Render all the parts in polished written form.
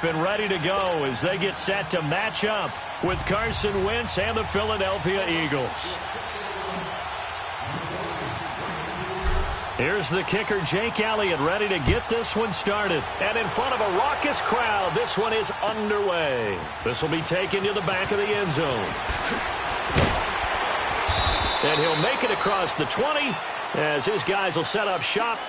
up and ready to go as they get set to match up with Carson Wentz and the Philadelphia Eagles. Here's the kicker, Jake Elliott, ready to get this one started. And in front of a raucous crowd, this one is underway. This will be taken to the back of the end zone. And he'll make it across the 20 as his guys will set up shop.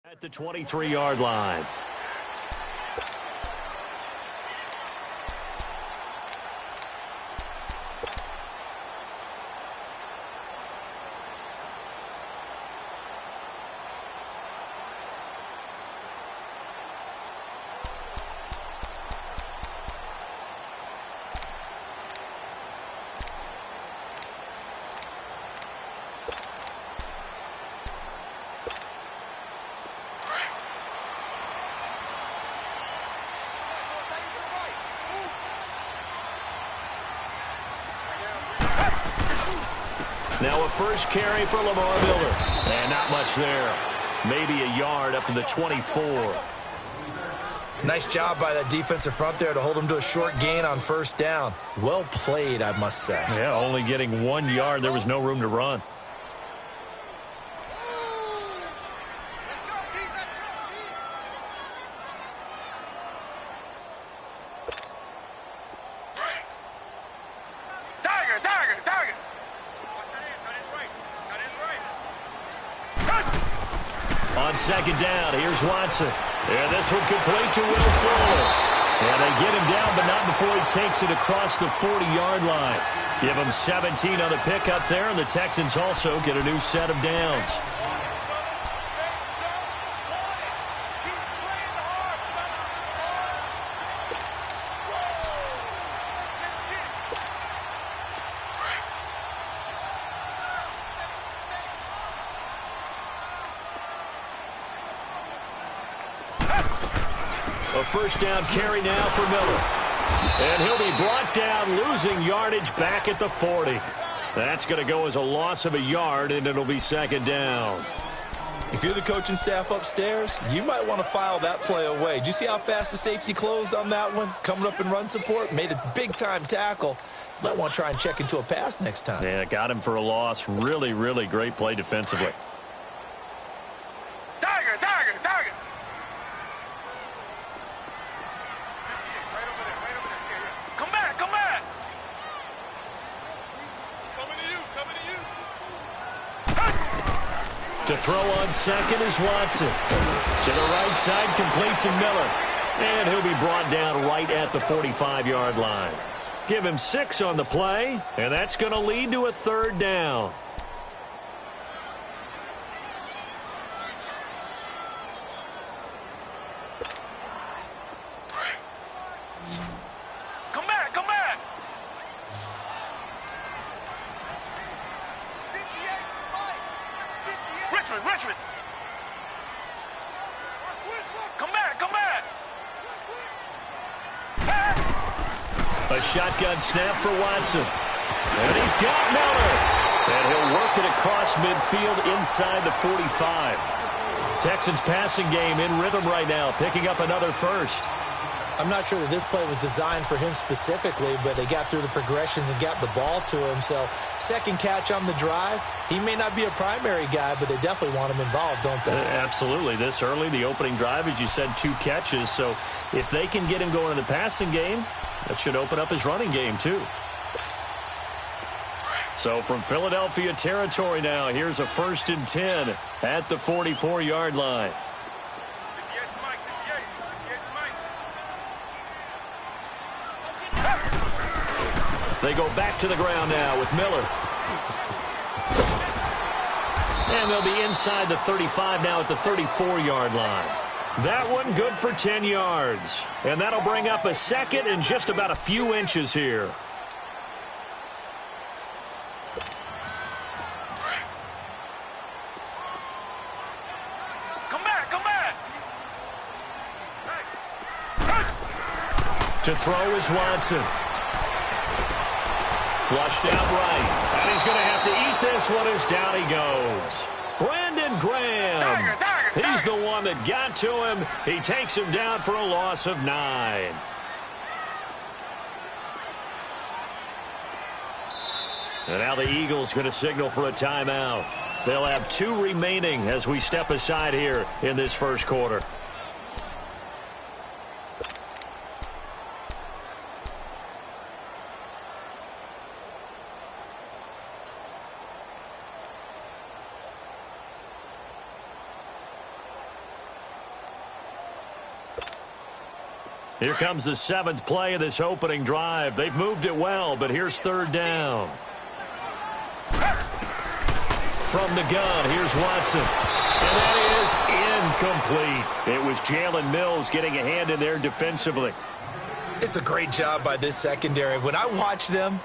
At the 23-yard line. Now a first carry for Lamar Miller. And not much there. Maybe a yard up to the 24. Nice job by that defensive front there to hold him to a short gain on first down. Well played, I must say. Yeah, only getting 1 yard. There was no room to run. On second down, here's Watson. And this one complete to Will Fuller. And they get him down, but not before he takes it across the 40-yard line. Give him 17 on the pickup there, and the Texans also get a new set of downs. A first down carry now for Miller. And he'll be brought down, losing yardage back at the 40. That's going to go as a loss of a yard, and it'll be second down. If you're the coaching staff upstairs, you might want to file that play away. Did you see how fast the safety closed on that one? Coming up in run support, made a big-time tackle. You might want to try and check into a pass next time. Yeah, got him for a loss. Really, really great play defensively. Tiger, tiger, tiger. Come back, come back. Coming to you, coming to you. To throw on second is Watson. To the right side, complete to Miller. And he'll be brought down right at the 45-yard line. Give him 6 on the play, and that's going to lead to a third down. Come back, come back. Richmond, Richmond. Come back, come back. A shotgun snap for Watson. And he's got Miller. And he'll work it across midfield inside the 45. Texans passing game in rhythm right now, picking up another first. I'm not sure that this play was designed for him specifically, but they got through the progressions and got the ball to him. So second catch on the drive. He may not be a primary guy, but they definitely want him involved, don't they? Absolutely. This early, the opening drive, as you said, 2 catches. So if they can get him going in the passing game, that should open up his running game too. So from Philadelphia territory now, here's a 1st and 10 at the 44-yard line. They go back to the ground now with Miller. And they'll be inside the 35 now at the 34-yard line. That one good for 10 yards. And that'll bring up a second and just about a few inches here. Come back, come back. To throw is Watson. Flushed out right. And he's going to have to eat this one as down he goes. Brandon Graham. He's the one that got to him. He takes him down for a loss of 9. And now the Eagles going to signal for a timeout. They'll have 2 remaining as we step aside here in this first quarter. Here comes the 7th play of this opening drive. They've moved it well, but here's 3rd down. From the gun, here's Watson. And that is incomplete. It was Jalen Mills getting a hand in there defensively. It's a great job by this secondary. When I watch them,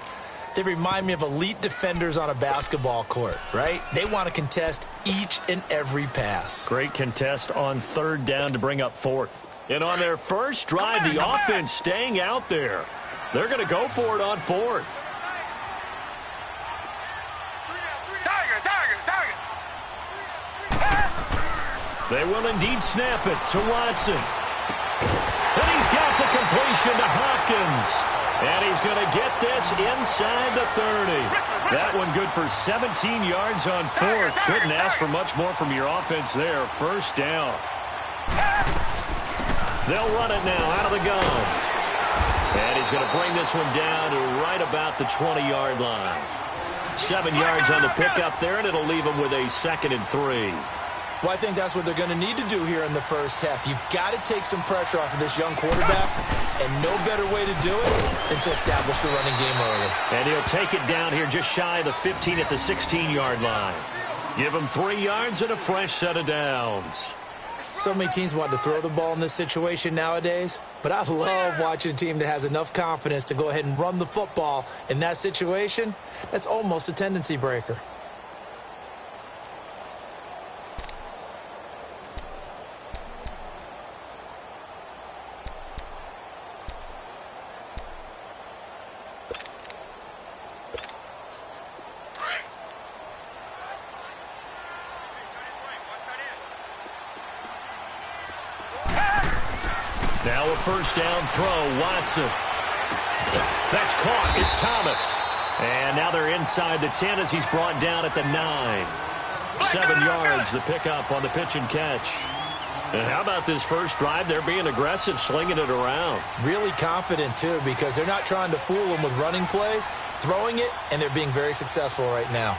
they remind me of elite defenders on a basketball court, right? They want to contest each and every pass. Great contest on 3rd down to bring up 4th. And on their first drive, the offense staying out there. They're going to go for it on 4th. Tiger, tiger, tiger. They will indeed snap it to Watson. And he's got the completion to Hopkins. And he's going to get this inside the 30. That one good for 17 yards on 4th. Couldn't ask for much more from your offense there. 1st down. They'll run it now out of the gun. And he's going to bring this one down to right about the 20-yard line. 7 yards on the pickup there, and it'll leave him with a 2nd and 3. Well, I think that's what they're going to need to do here in the first half. You've got to take some pressure off of this young quarterback, and no better way to do it than to establish the running game early. And he'll take it down here just shy of the 15 at the 16-yard line. Give him 3 yards and a fresh set of downs. So many teams want to throw the ball in this situation nowadays, but I love watching a team that has enough confidence to go ahead and run the football in that situation. That's almost a tendency breaker. Now a first down throw, Watson. That's caught. It's Thomas. And now they're inside the 10 as he's brought down at the 9. 7 yards, the pickup on the pitch and catch. And how about this first drive? They're being aggressive, slinging it around. Really confident, too, because they're not trying to fool them with running plays, throwing it, and they're being very successful right now.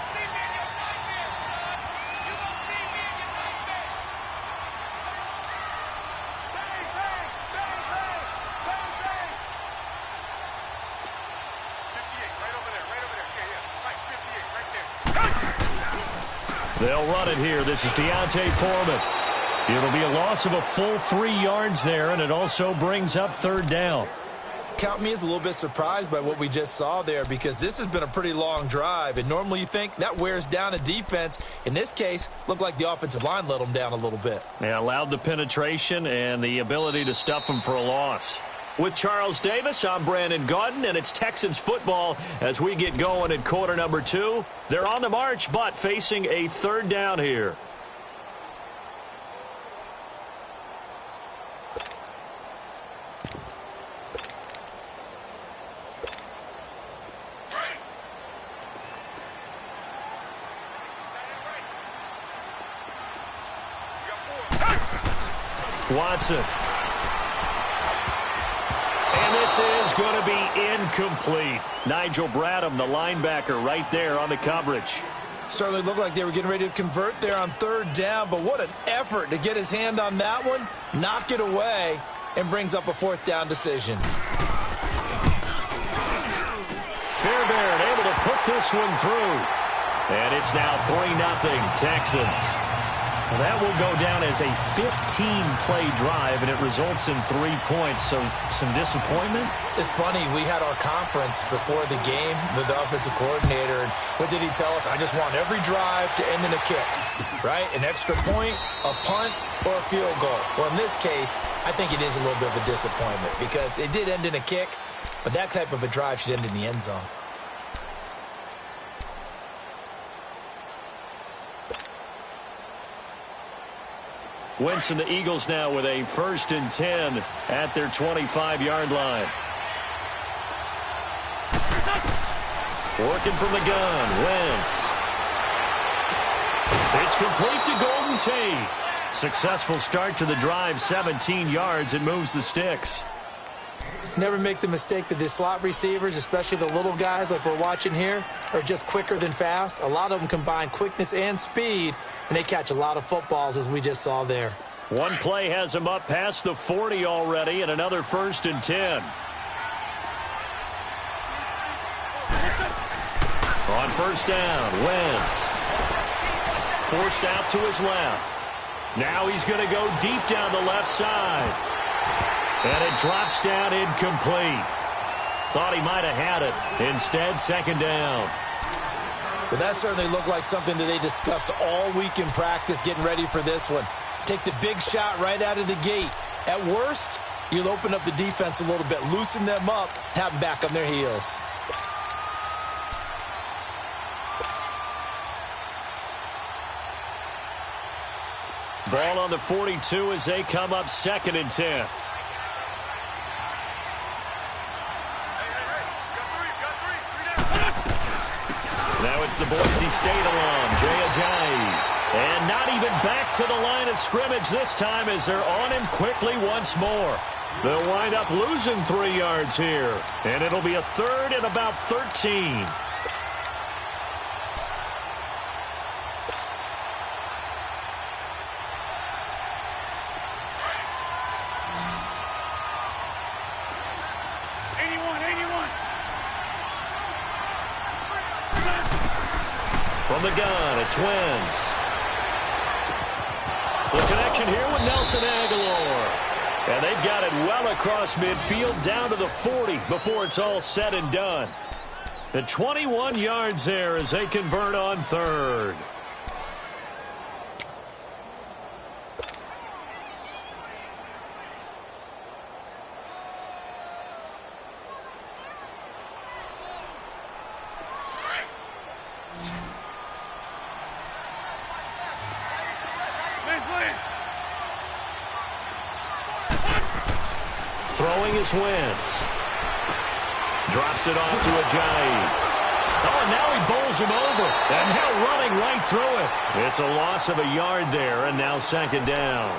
They'll run it here. This is Deontay Foreman. It'll be a loss of a full 3 yards there, and it also brings up third down. Count me as a little bit surprised by what we just saw there, because this has been a pretty long drive, and normally you think that wears down a defense. In this case, looked like the offensive line let them down a little bit. Yeah, allowed the penetration and the ability to stuff them for a loss. With Charles Davis, I'm Brandon Gaudin, and it's Texans football as we get going in quarter number 2. They're on the march, but facing a third down here. Watson. And this is going to be incomplete. Nigel Bradham, the linebacker, right there on the coverage. Certainly looked like they were getting ready to convert there on third down, but what an effort to get his hand on that one, knock it away, and brings up a fourth down decision. Fairbairn able to put this one through. And it's now 3-0 Texans. Well, that will go down as a 15-play drive, and it results in 3 points. So some disappointment? It's funny. We had our conference before the game with the offensive coordinator, and what did he tell us? I just want every drive to end in a kick, right? An extra point, a punt, or a field goal. Well, in this case, I think it is a little bit of a disappointment because it did end in a kick, but that type of a drive should end in the end zone. Wentz and the Eagles now with a 1st and 10 at their 25-yard line. Working from the gun, Wentz. It's complete to Golden Tate. Successful start to the drive, 17 yards, and moves the sticks. Never make the mistake that the slot receivers, especially the little guys like we're watching here, are just quicker than fast. A lot of them combine quickness and speed, and they catch a lot of footballs, as we just saw there. One play has them up past the 40 already, and another 1st and 10. On first down, Wentz. Forced out to his left. Now he's going to go deep down the left side. And it drops down incomplete. Thought he might have had it. Instead, 2nd down. Well, that certainly looked like something that they discussed all week in practice getting ready for this one. Take the big shot right out of the gate. At worst, you'll open up the defense a little bit, loosen them up, have them back on their heels. Ball on the 42 as they come up 2nd and 10. Now it's the Boise State alum, Jay Ajayi. And not even back to the line of scrimmage this time as they're on him quickly once more. They'll wind up losing 3 yards here. And it'll be a 3rd and about 13. From the gun, it's Wentz. The connection here with Nelson Aguilar. And they've got it well across midfield down to the 40 before it's all said and done. The 21 yards there as they convert on 3rd. Throwing is Wentz. Drops it off to Ajayi. Oh, and now he bowls him over. And now running right through it. It's a loss of a yard there, and now second down.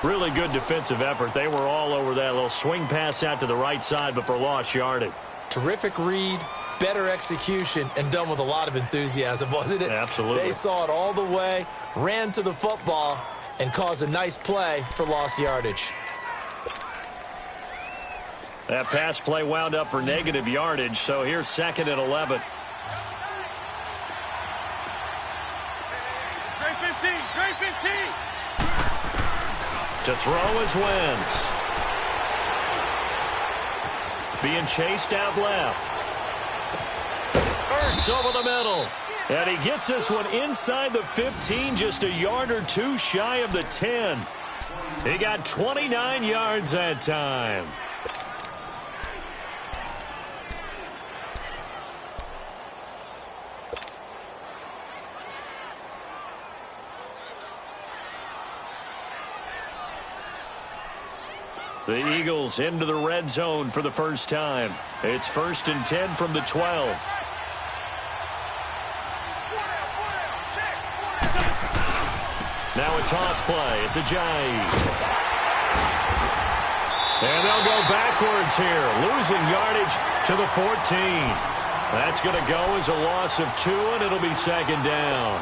Really good defensive effort. They were all over that little swing pass out to the right side before lost yardage. Terrific read, better execution, and done with a lot of enthusiasm, wasn't it? Absolutely. They saw it all the way, ran to the football, and caused a nice play for lost yardage. That pass play wound up for negative yardage, so here's second and 11. Trey 15. To throw is Wentz. Being chased out left. Ertz over the middle. And he gets this one inside the 15, just a yard or two shy of the 10. He got 29 yards that time. The Eagles into the red zone for the first time. It's 1st and 10 from the 12. Now a toss play. It's Ajayi. And they'll go backwards here, losing yardage to the 14. That's going to go as a loss of 2, and it'll be second down.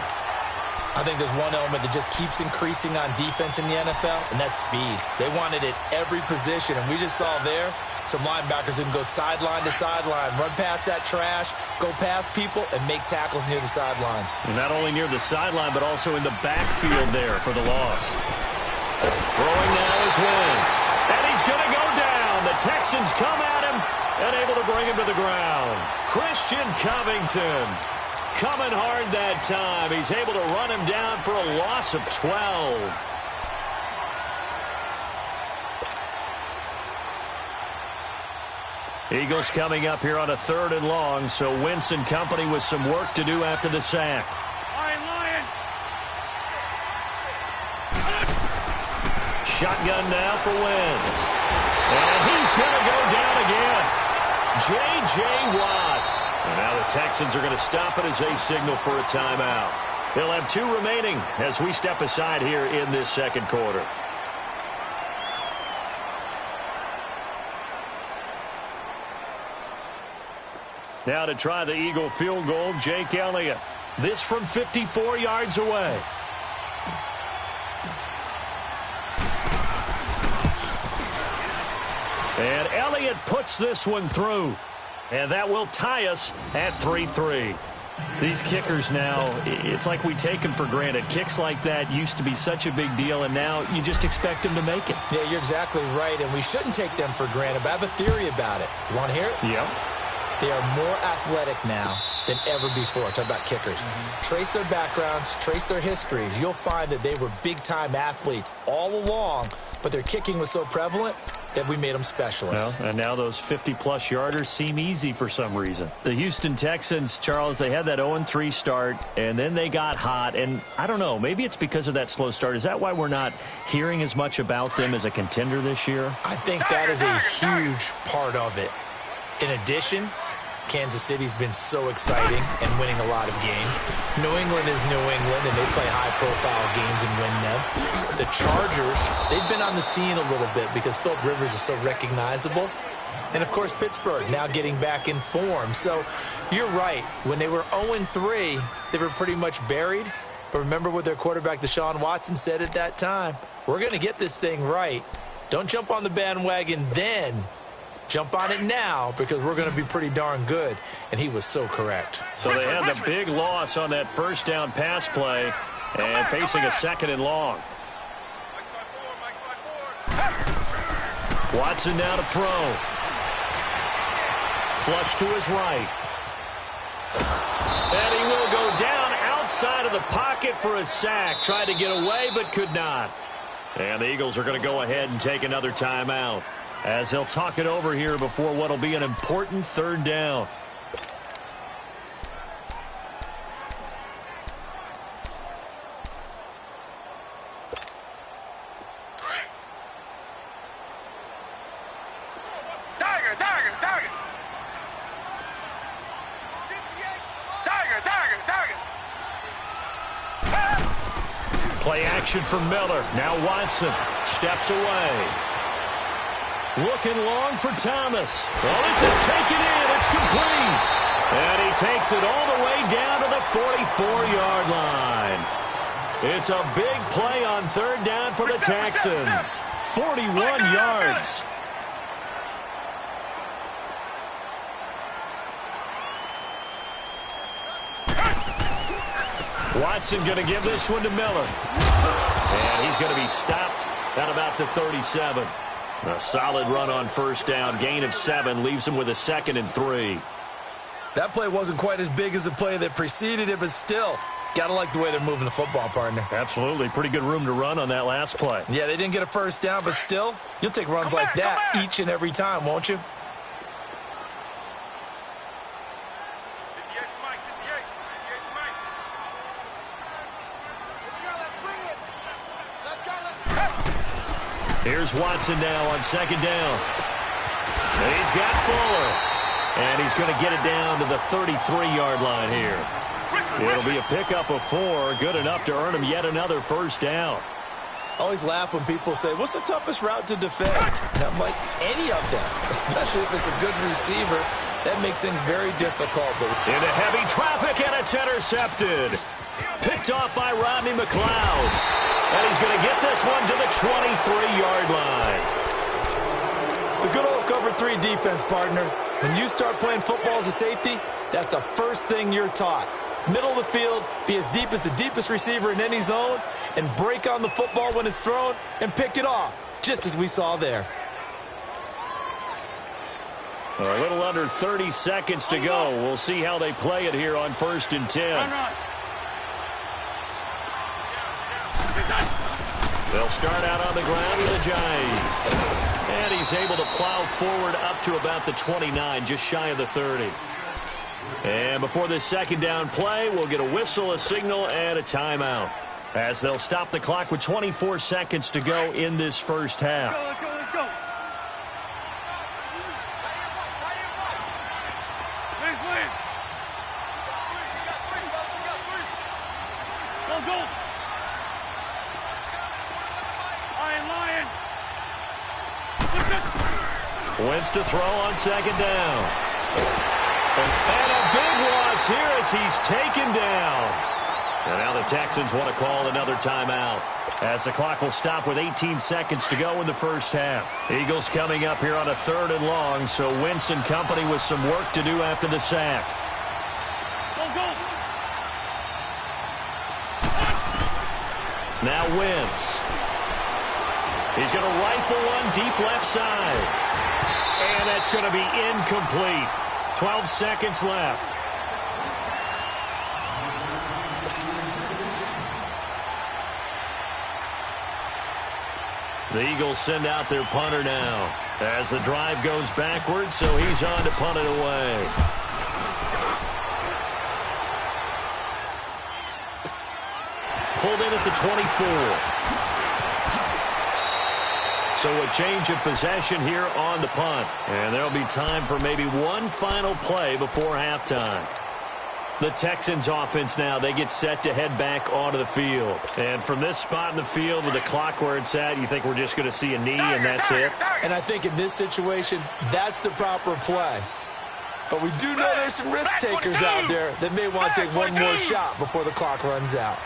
I think there's one element that just keeps increasing on defense in the NFL, and that's speed. They want it at every position, and we just saw there some linebackers that can go sideline to sideline, run past that trash, go past people, and make tackles near the sidelines. And not only near the sideline, but also in the backfield there for the loss. Throwing now is Wentz. And he's going to go down. The Texans come at him and able to bring him to the ground. Christian Covington coming hard that time. He's able to run him down for a loss of 12. Eagles coming up here on a 3rd and long, so Wentz and company with some work to do after the sack. Lion. Shotgun now for Wentz. And he's going to go down again. J.J. Watt. And now the Texans are going to stop it as they signal for a timeout. They'll have 2 remaining as we step aside here in this second quarter. Now to try the Eagle field goal, Jake Elliott. This from 54 yards away. And Elliott puts this one through. And that will tie us at 3-3. These kickers now, it's like we take them for granted. Kicks like that used to be such a big deal, and now you just expect them to make it. Yeah, you're exactly right, and we shouldn't take them for granted. But I have a theory about it. You want to hear it? Yeah. They are more athletic now than ever before. Talk about kickers. Trace their backgrounds, trace their histories. You'll find that they were big-time athletes all along, but their kicking was so prevalent that we made them specialists. Well, and now those 50-plus yarders seem easy for some reason. The Houston Texans, Charles, they had that 0-3 start, and then they got hot. And I don't know, maybe it's because of that slow start. Is that why we're not hearing as much about them as a contender this year? I think that is a huge part of it. In addition, Kansas City's been so exciting and winning a lot of games. New England is New England, and they play high-profile games and win them. The Chargers, they've been on the scene a little bit because Philip Rivers is so recognizable. And, of course, Pittsburgh now getting back in form. So you're right. When they were 0-3, they were pretty much buried. But remember what their quarterback, Deshaun Watson, said at that time. We're going to get this thing right. Don't jump on the bandwagon then. Jump on it now because we're going to be pretty darn good. And he was so correct. So they had the big loss on that first down pass play and facing a 2nd and long. Watson now to throw. Flush to his right. And he will go down outside of the pocket for a sack. Tried to get away but could not. And the Eagles are going to go ahead and take another timeout as they'll talk it over here before what will be an important 3rd down. Play action for Miller. Now Watson steps away. Looking long for Thomas. Oh, this is taken in. It's complete. And he takes it all the way down to the 44-yard line. It's a big play on third down for the Texans. 41 yards. Watson going to give this one to Miller. And he's going to be stopped at about the 37. A solid run on first down. Gain of 7 leaves him with a 2nd and 3. That play wasn't quite as big as the play that preceded it, but still, got to like the way they're moving the football, partner. Absolutely. Pretty good room to run on that last play. Yeah, they didn't get a first down, but still, you'll take runs like that each and every time, won't you? Here's Watson now on second down. And he's got Fuller. And he's going to get it down to the 33-yard line here. It'll be a pickup of 4. Good enough to earn him yet another first down. I always laugh when people say, what's the toughest route to defend? And I'm like, any of them, especially if it's a good receiver. That makes things very difficult. But into heavy traffic, and it's intercepted. Picked off by Rodney McLeod. And he's going to get this one to the 23-yard line. The good old cover 3 defense, partner. When you start playing football as a safety, that's the first thing you're taught. Middle of the field, be as deep as the deepest receiver in any zone, and break on the football when it's thrown and pick it off, just as we saw there. A little under 30 seconds to go. We'll see how they play it here on 1st and 10. They'll start out on the ground with a Ajayi. And he's able to plow forward up to about the 29, just shy of the 30. And before this second down play, we'll get a whistle, a signal, and a timeout, as they'll stop the clock with 24 seconds to go in this first half. Let's go, let's go. Let's go. Lion. Wentz to throw on second down. And a big loss here as he's taken down. And now the Texans want to call another timeout, as the clock will stop with 18 seconds to go in the first half. Eagles coming up here on a 3rd and long, so Wentz and company with some work to do after the sack. Now Wentz. He's going to rifle one deep left side. And that's going to be incomplete. 12 seconds left. The Eagles send out their punter now, as the drive goes backwards, so he's on to punt it away. Pulled in at the 24. So a change of possession here on the punt. And there'll be time for maybe one final play before halftime. The Texans offense now, they get set to head back onto the field. And from this spot in the field with the clock where it's at, you think we're just going to see a knee and that's it? And I think in this situation, that's the proper play. But we do know there's some risk takers out there that may want to take one more shot before the clock runs out.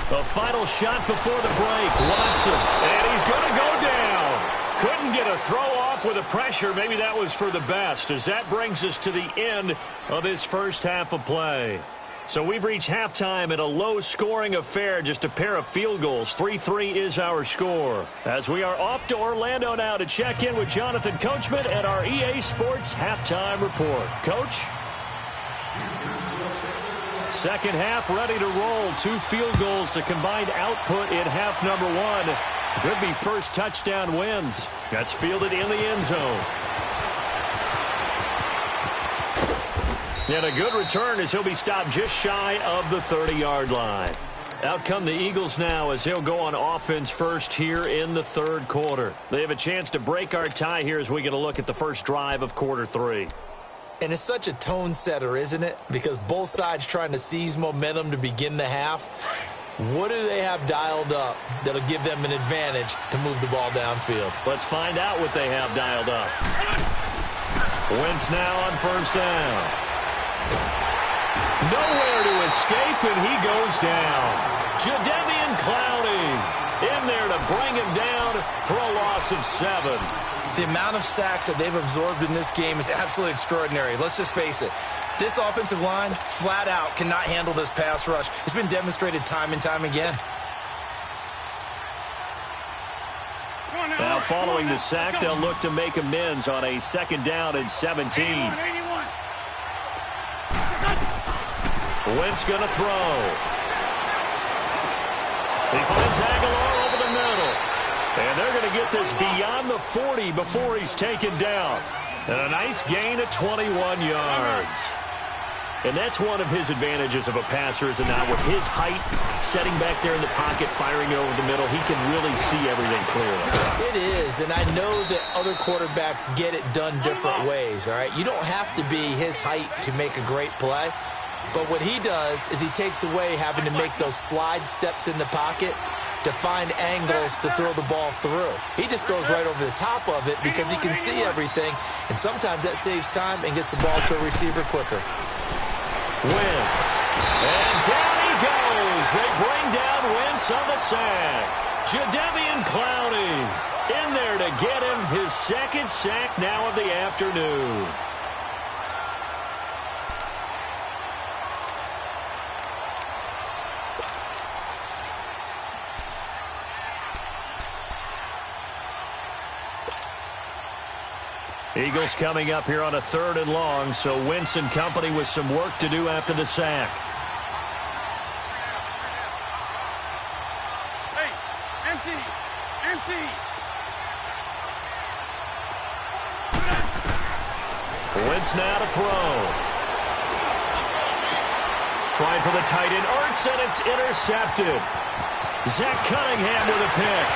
The final shot before the break. Watson. And he's going to go down. Couldn't get a throw off with the pressure. Maybe that was for the best, as that brings us to the end of this first half of play. So we've reached halftime in a low-scoring affair, just a pair of field goals. 3-3 is our score. As we are off to Orlando now to check in with Jonathan Coachman at our EA Sports Halftime Report. Coach? Second half ready to roll. 2 field goals, the combined output in half number 1. Could be first touchdown wins. That's fielded in the end zone. And a good return as he'll be stopped just shy of the 30-yard line. Out come the Eagles now as they'll go on offense first here in the 3rd quarter. They have a chance to break our tie here as we get a look at the first drive of quarter 3. And it's such a tone setter, isn't it? Because both sides trying to seize momentum to begin the half. What do they have dialed up that'll give them an advantage to move the ball downfield? Let's find out what they have dialed up. Wentz now on first down. Nowhere to escape, and he goes down. Jadeveon Clowney in there to bring him down for a loss of 7. The amount of sacks that they've absorbed in this game is absolutely extraordinary. Let's just face it. This offensive line, flat out, cannot handle this pass rush. It's been demonstrated time and time again. Now, following the sack, they'll look to make amends on a 2nd down and 17. 81. Wentz going to throw. He finds Aguilar over the middle. And they're going to get this beyond the 40 before he's taken down. And a nice gain of 21 yards. And that's one of his advantages of a passer, is now with his height, setting back there in the pocket, firing over the middle, he can really see everything clearly. It is, and I know that other quarterbacks get it done different ways, all right? You don't have to be his height to make a great play. But what he does is he takes away having to make those slide steps in the pocket to find angles to throw the ball through. He just throws right over the top of it because he can see everything, and sometimes that saves time and gets the ball to a receiver quicker. Wentz. And down he goes. They bring down Wentz on the sack. Jadeveon Clowney in there to get him his 2nd sack now of the afternoon. Eagles coming up here on a 3rd and long, so Wentz and company with some work to do after the sack. Hey, empty. Wentz now to throw. Trying for the tight end, Ertz, and it's intercepted. Zach Cunningham with a pick.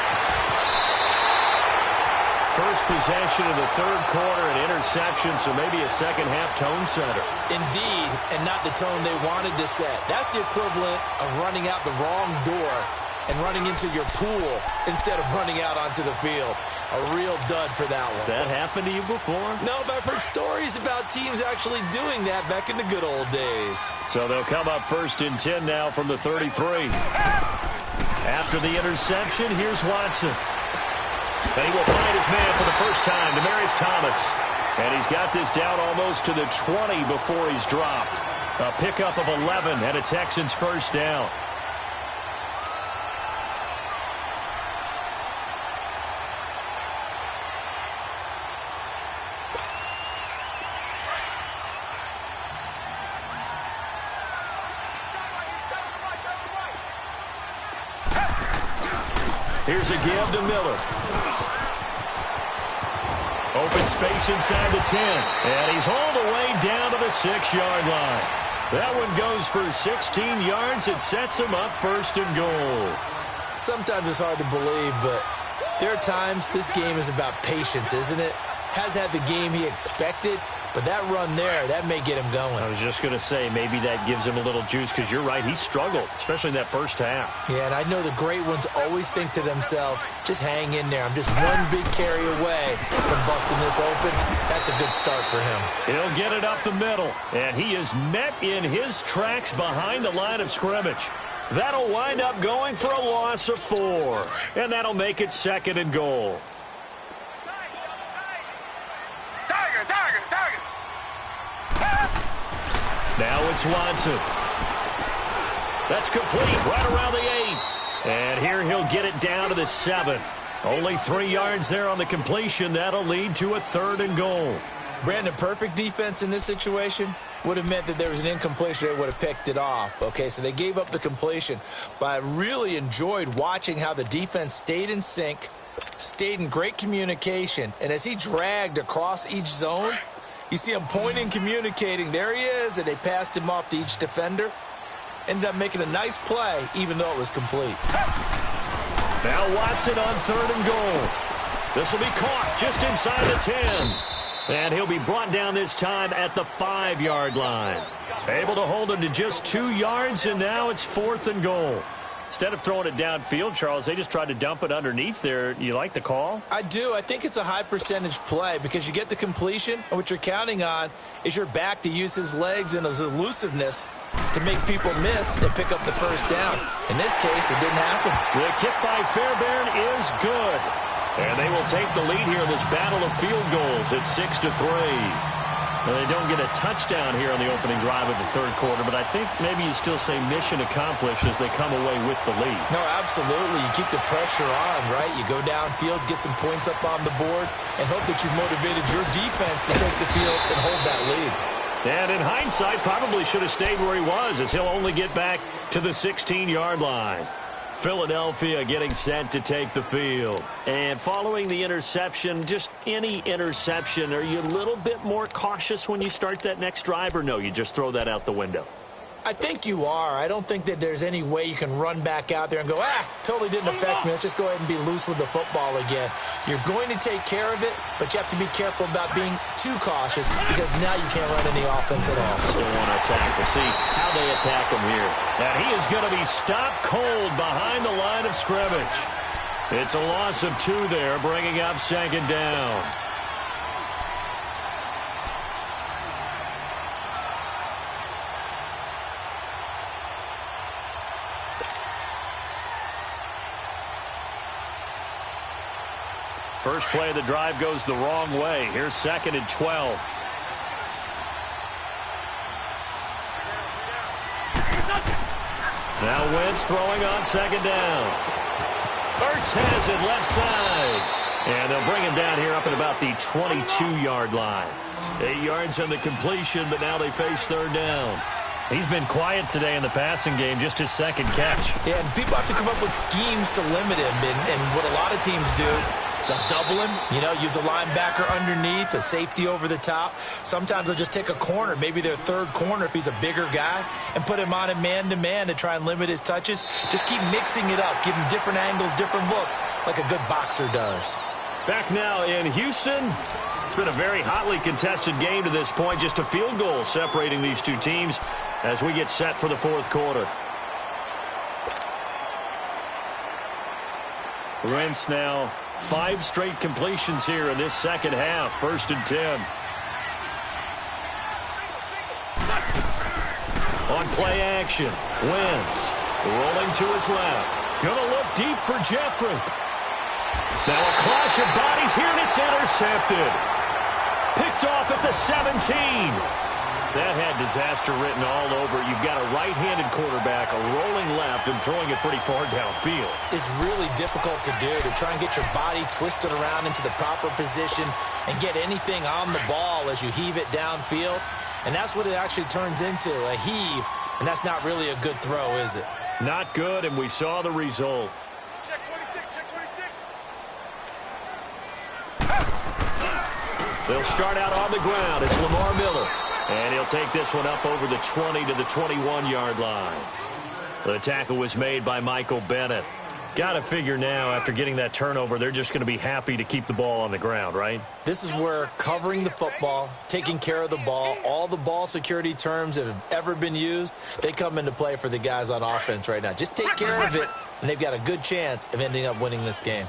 First possession of the 3rd quarter, an interception, so maybe a second-half tone setter. Indeed, and not the tone they wanted to set. That's the equivalent of running out the wrong door and running into your pool instead of running out onto the field. A real dud for that one. Has that happened to you before? No, but I've heard stories about teams actually doing that back in the good old days. So they'll come up 1st and 10 now from the 33. After the interception, here's Watson. And he will find his man for the first time, Demaryius Thomas. And he's got this down almost to the 20 before he's dropped. A pickup of 11 and a Texans first down. Here's a give to Miller. Open space inside the 10. And he's hauled away down to the 6-yard line. That one goes for 16 yards. It sets him up 1st and goal. Sometimes it's hard to believe, but there are times this game is about patience, isn't it? Has had the game he expected, but that run there, that may get him going. I was just going to say, maybe that gives him a little juice, because you're right, he struggled, especially in that first half. Yeah, and I know the great ones always think to themselves, just hang in there. I'm just one big carry away from busting this open. That's a good start for him. He'll get it up the middle, and he is met in his tracks behind the line of scrimmage. That'll wind up going for a loss of 4, and that'll make it 2nd and goal. Now it's Watson. That's complete right around the 8. And here he'll get it down to the 7. Only 3 yards there on the completion. That'll lead to a 3rd and goal. Brandon, perfect defense in this situation would have meant that there was an incompletion. They would have picked it off. Okay, so they gave up the completion. But I really enjoyed watching how the defense stayed in sync, stayed in great communication. And as he dragged across each zone, you see him pointing, communicating. There he is, and they passed him off to each defender. Ended up making a nice play, even though it was complete. Now Watson on 3rd and goal. This will be caught just inside the 10. And he'll be brought down this time at the 5-yard line. Able to hold him to just 2 yards, and now it's 4th and goal. Instead of throwing it downfield, Charles, they just tried to dump it underneath there. You like the call? I do. I think it's a high percentage play because you get the completion, and what you're counting on is your back to use his legs and his elusiveness to make people miss and pick up the first down. In this case, it didn't happen. The kick by Fairbairn is good. And they will take the lead here in this battle of field goals at 6-3. Well, they don't get a touchdown here on the opening drive of the third quarter, but I think maybe you still say mission accomplished as they come away with the lead. No, absolutely. You keep the pressure on, right? You go downfield, get some points up on the board, and hope that you've motivated your defense to take the field and hold that lead. And in hindsight, probably should have stayed where he was, as he'll only get back to the 16-yard line. Philadelphia getting set to take the field. And following the interception, just any interception, are you a little bit more cautious when you start that next drive, or no, you just throw that out the window? I think you are. I don't think that there's any way you can run back out there and go, totally didn't affect me. Let's just go ahead and be loose with the football again. You're going to take care of it, but you have to be careful about being too cautious because now you can't run any offense at all. Still want to attack. We'll see how they attack him here. And he is going to be stopped cold behind the line of scrimmage. It's a loss of 2 there, bringing up 2nd down. First play of the drive goes the wrong way. Here's 2nd and 12. Now Wentz throwing on 2nd down. Ertz has it left side. And they'll bring him down here up at about the 22-yard line. 8 yards on the completion, but now they face 3rd down. He's been quiet today in the passing game, just his 2nd catch. Yeah, and people have to come up with schemes to limit him. And what a lot of teams do, they'll double him, use a linebacker underneath, a safety over the top. Sometimes they'll just take a corner, maybe their 3rd corner if he's a bigger guy, and put him on a man-to-man to try and limit his touches. Just keep mixing it up, give him different angles, different looks, like a good boxer does. Back now in Houston. It's been a very hotly contested game to this point. Just a field goal separating these two teams as we get set for the 4th quarter. Wentz now 5 straight completions here in this 2nd half. 1st and 10. On play action, Wentz rolling to his left. Gonna look deep for Jeffrey. Now a clash of bodies here, and it's intercepted. Picked off at the 17. That had disaster written all over. You've got a right-handed quarterback, a rolling left, and throwing it pretty far downfield. It's really difficult to do, to try and get your body twisted around into the proper position and get anything on the ball as you heave it downfield. And that's what it actually turns into, a heave. And that's not really a good throw, is it? Not good, and we saw the result. Check 26, check 26. They'll start out on the ground. It's Lamar Miller. And he'll take this one up over the 20 to the 21-yard line. The tackle was made by Michael Bennett. Got to figure now, after getting that turnover, they're just going to be happy to keep the ball on the ground, right? This is where covering the football, taking care of the ball, all the ball security terms that have ever been used, they come into play for the guys on offense right now. Just take care of it, and they've got a good chance of ending up winning this game.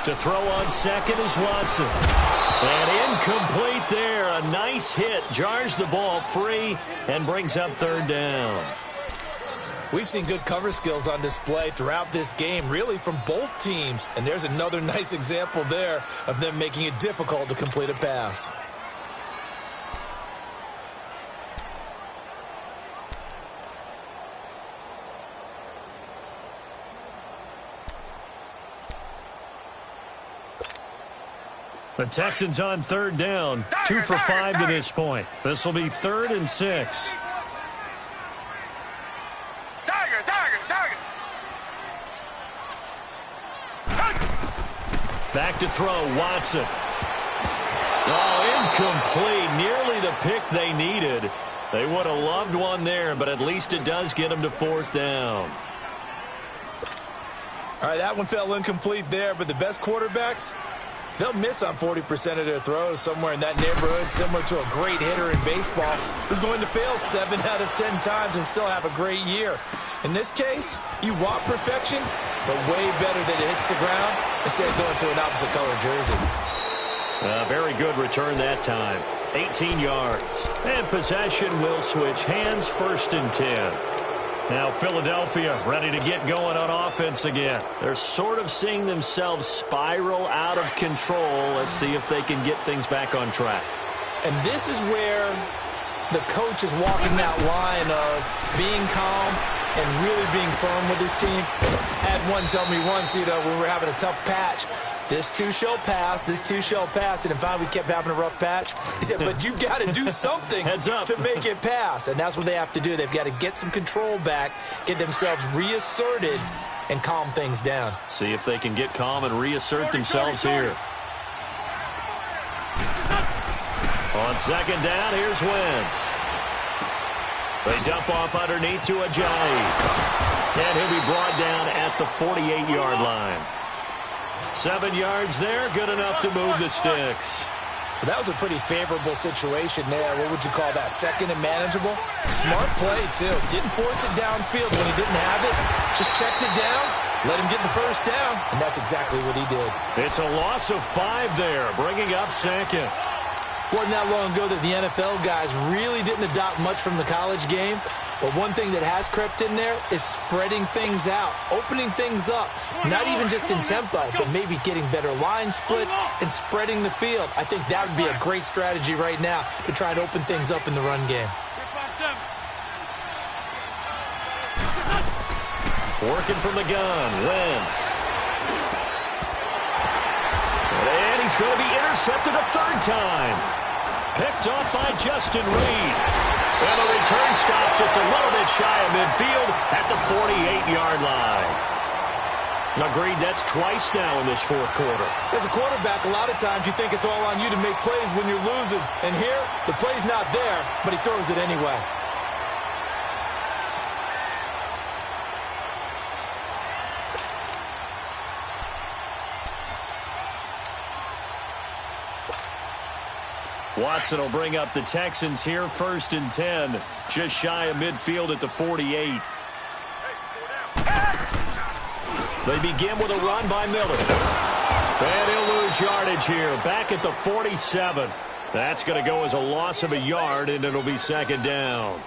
To throw on 2nd is Watson. And incomplete there. A nice hit. Jars the ball free and brings up 3rd down. We've seen good cover skills on display throughout this game, really from both teams. And there's another nice example there of them making it difficult to complete a pass. The Texans on 3rd down. 2 for 5 to this point. This will be 3rd and 6. Back to throw, Watson. Oh, incomplete. Nearly the pick they needed. They would have loved one there, but at least it does get them to 4th down. All right, that one fell incomplete there, but the best quarterbacks, they'll miss on 40% of their throws, somewhere in that neighborhood, similar to a great hitter in baseball who's going to fail 7 out of 10 times and still have a great year. In this case, you want perfection, but way better that it hits the ground instead of going to an opposite color jersey. Very good return that time. 18 yards. And possession will switch hands, 1st and 10. Now Philadelphia ready to get going on offense again. They're sort of seeing themselves spiral out of control. Let's see if they can get things back on track. And this is where the coach is walking that line of being calm and really being firm with his team. I had one tell me once, when we were having a tough patch, this too shall pass, this too shall pass. And finally we kept having a rough patch. He said, but you got to do something to make it pass. And that's what they have to do. They've got to get some control back, get themselves reasserted, and calm things down. See if they can get calm and reassert themselves here. On 2nd down, here's Wentz. They dump off underneath to Ajayi. And he'll be brought down at the 48-yard line. 7 yards there, good enough to move the sticks. That was a pretty favorable situation there. What would you call that? 2nd and manageable? Smart play, too. Didn't force it downfield when he didn't have it. Just checked it down, let him get the 1st down, and that's exactly what he did. It's a loss of 5 there, bringing up 2nd. Wasn't that long ago that the NFL guys really didn't adopt much from the college game. But one thing that has crept in there is spreading things out, opening things up, not even just in tempo, but maybe getting better line splits and spreading the field. I think that would be a great strategy right now to try and open things up in the run game. Working from the gun, Wentz. And he's going to be intercepted a 3rd time. Picked off by Justin Reed. And the return stops just a little bit shy of midfield at the 48-yard line. Agreed, that's twice now in this 4th quarter. As a quarterback, a lot of times you think it's all on you to make plays when you're losing. And here, the play's not there, but he throws it anyway. Watson will bring up the Texans here, 1st and 10. Just shy of midfield at the 48. They begin with a run by Miller. And he'll lose yardage here, back at the 47. That's going to go as a loss of a yard, and it'll be 2nd down.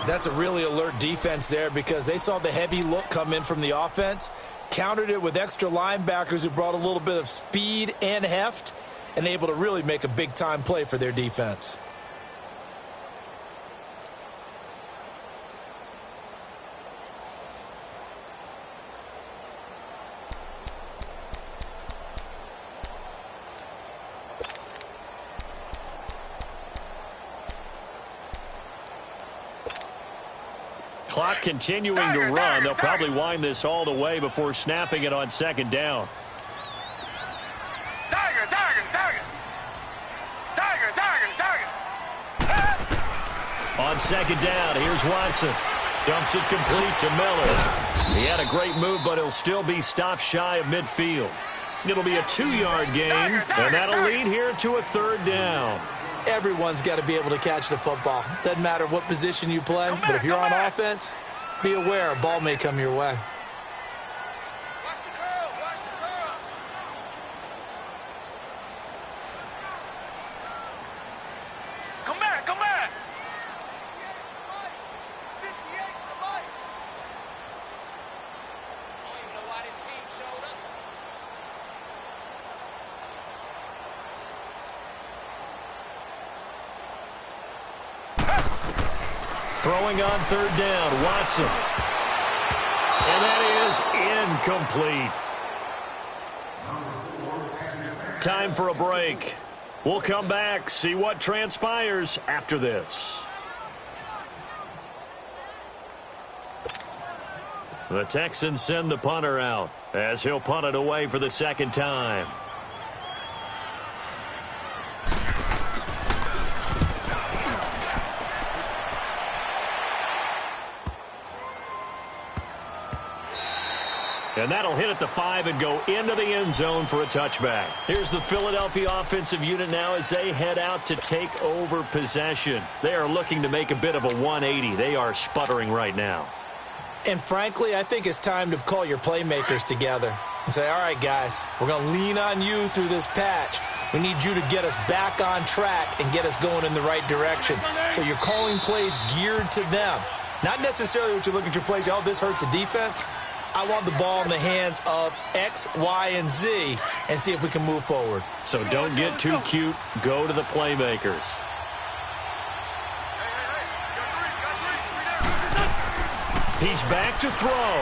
That's a really alert defense there because they saw the heavy look come in from the offense, countered it with extra linebackers who brought a little bit of speed and heft, and able to really make a big-time play for their defense. Clock continuing to run. They'll probably wind this all the way before snapping it on 2nd down. On 2nd down, here's Watson. Dumps it complete to Miller. He had a great move, but he'll still be stopped shy of midfield. It'll be a 2-yard gain, and that'll lead here to a 3rd down. Everyone's got to be able to catch the football. Doesn't matter what position you play, but if you're on offense, be aware a ball may come your way. Throwing on 3rd down, Watson. And that is incomplete. Time for a break. We'll come back, see what transpires after this. The Texans send the punter out as he'll punt it away for the 2nd time. And that'll hit at the 5 and go into the end zone for a touchback. Here's the Philadelphia offensive unit now as they head out to take over possession. They are looking to make a bit of a 180. They are sputtering right now. And frankly, I think it's time to call your playmakers together and say, all right, guys, we're going to lean on you through this patch. We need you to get us back on track and get us going in the right direction. So you're calling plays geared to them. Not necessarily what you look at your plays, oh, this hurts the defense. I want the ball in the hands of X, Y, and Z and see if we can move forward. So don't get too cute. Go to the playmakers. He's back to throw.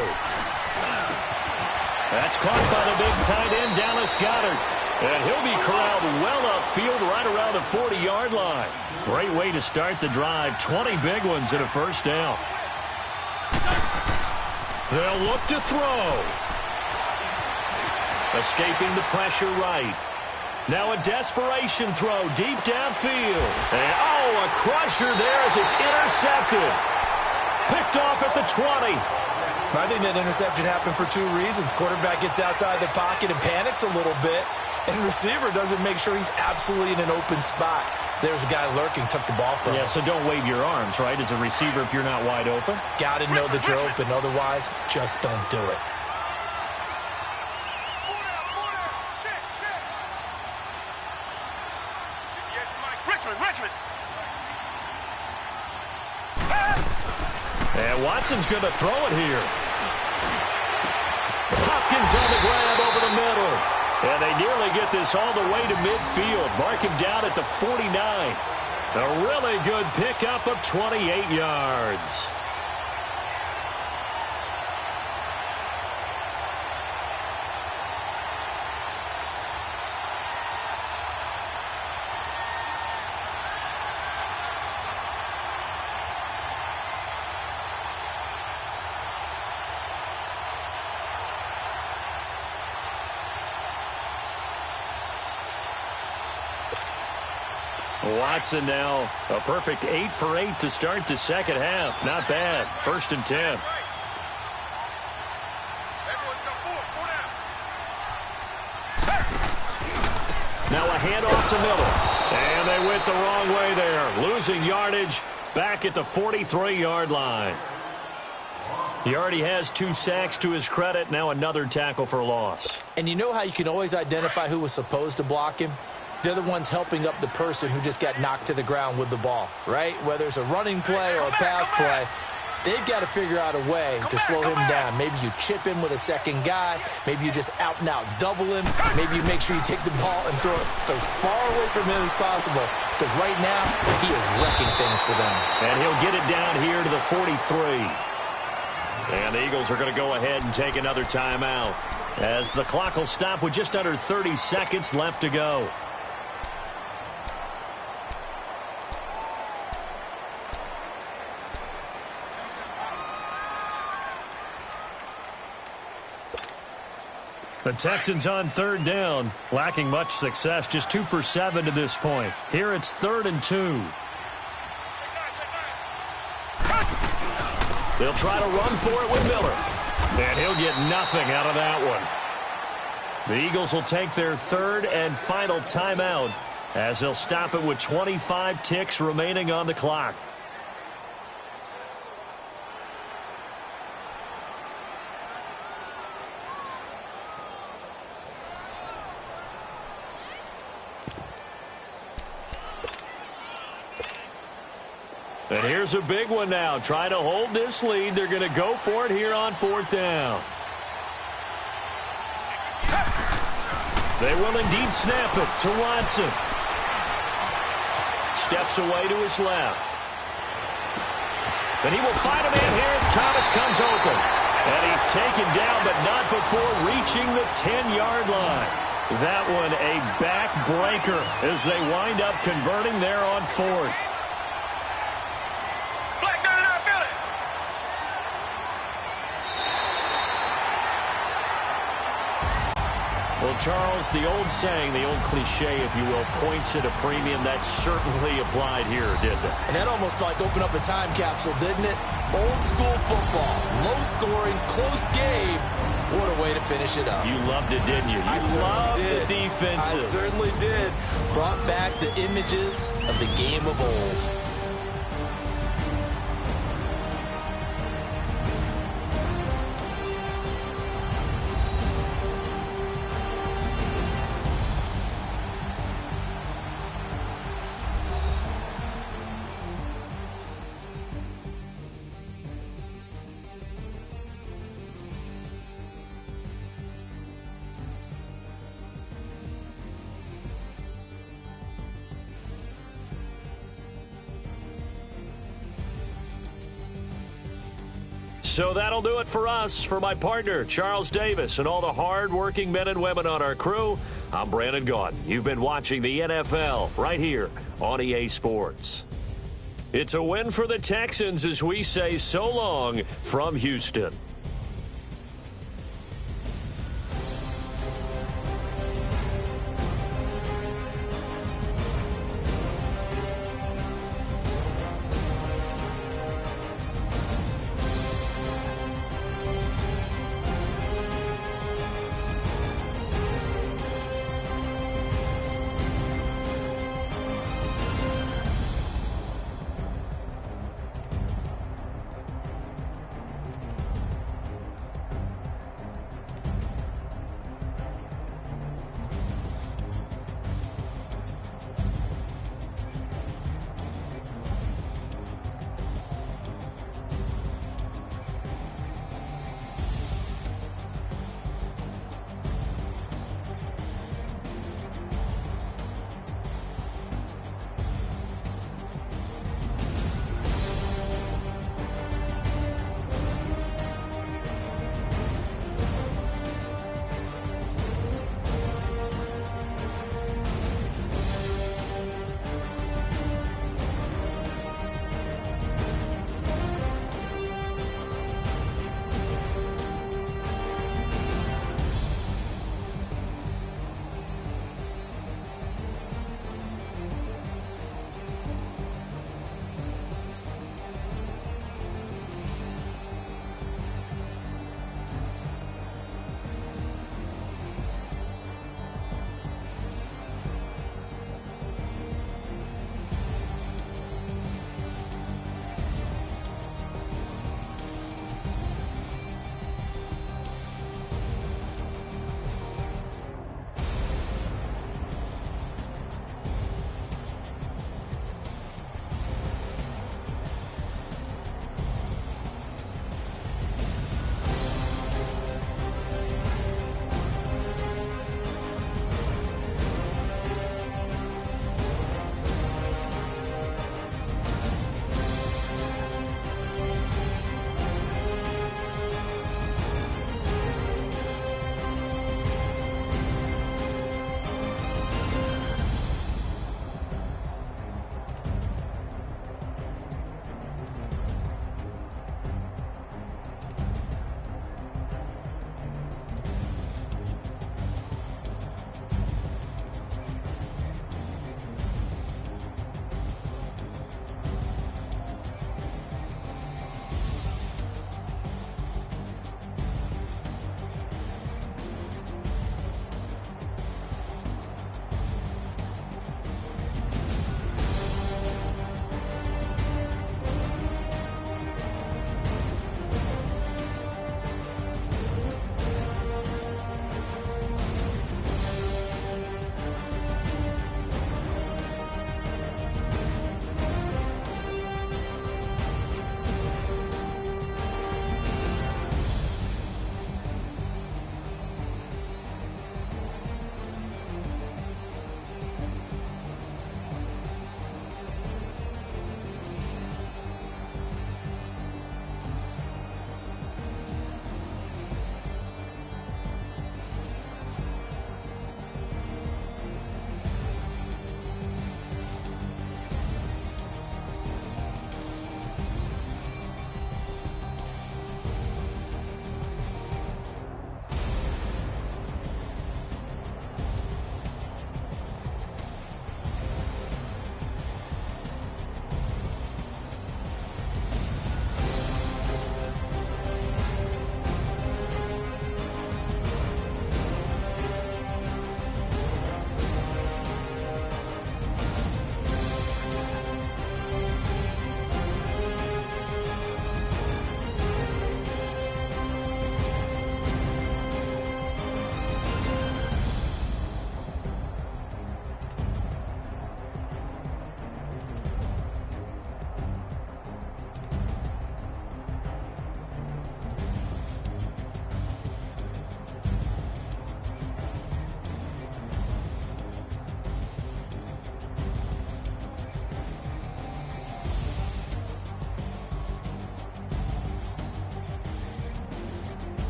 That's caught by the big tight end, Dallas Goedert. And he'll be corralled well upfield right around the 40-yard line. Great way to start the drive. 20 big ones and a first down. They'll look to throw. Escaping the pressure right. Now a desperation throw deep downfield. And, oh, a crusher there as it's intercepted. Picked off at the 20. I think that interception happened for two reasons. Quarterback gets outside the pocket and panics a little bit. And receiver doesn't make sure he's absolutely in an open spot. So there's a guy lurking, took the ball from him. Yeah, so don't wave your arms, right, as a receiver if you're not wide open. Got to know that you're open. Otherwise, just don't do it. Richmond. And Watson's going to throw it here. Hopkins on the grab over the middle. And they nearly get this all the way to midfield. Mark him down at the 49. A really good pickup of 28 yards. Watson now a perfect 8 for 8 to start the second half. Not bad. 1st and 10. Now a handoff to Miller. And they went the wrong way there. Losing yardage back at the 43-yard line. He already has 2 sacks to his credit. Now another tackle for loss. And you know how you can always identify who was supposed to block him? They're the ones helping up the person who just got knocked to the ground with the ball, right? Whether it's a running play or a pass play, they've got to figure out a way to slow him down. Maybe you chip him with a second guy. Maybe you just out-and-out double him. Maybe you make sure you take the ball and throw it as far away from him as possible. Because right now, he is wrecking things for them. And he'll get it down here to the 43. And the Eagles are going to go ahead and take another timeout as the clock will stop with just under 30 seconds left to go. The Texans on 3rd down, lacking much success, just 2 for 7 to this point. Here it's 3rd and 2. They'll try to run for it with Miller. And he'll get nothing out of that one. The Eagles will take their 3rd and final timeout as they'll stop it with 25 ticks remaining on the clock. And here's a big one now. Trying to hold this lead. They're going to go for it here on 4th down. They will indeed snap it to Watson. Steps away to his left. And he will find a man here as Thomas comes open. And he's taken down, but not before reaching the 10-yard line. That one a backbreaker as they wind up converting there on 4th. Well, Charles, the old saying, the old cliche, if you will, points at a premium, that certainly applied here, didn't it? And that almost like opened up a time capsule, didn't it? Old school football, low scoring, close game, What a way to finish it up. You loved it, didn't you? You loved the defensive. I certainly did. Brought back the images of the game of old. So that'll do it for us. For my partner, Charles Davis, and all the hard-working men and women on our crew, I'm Brandon Gaudin. You've been watching the NFL right here on EA Sports. It's a win for the Texans as we say so long from Houston.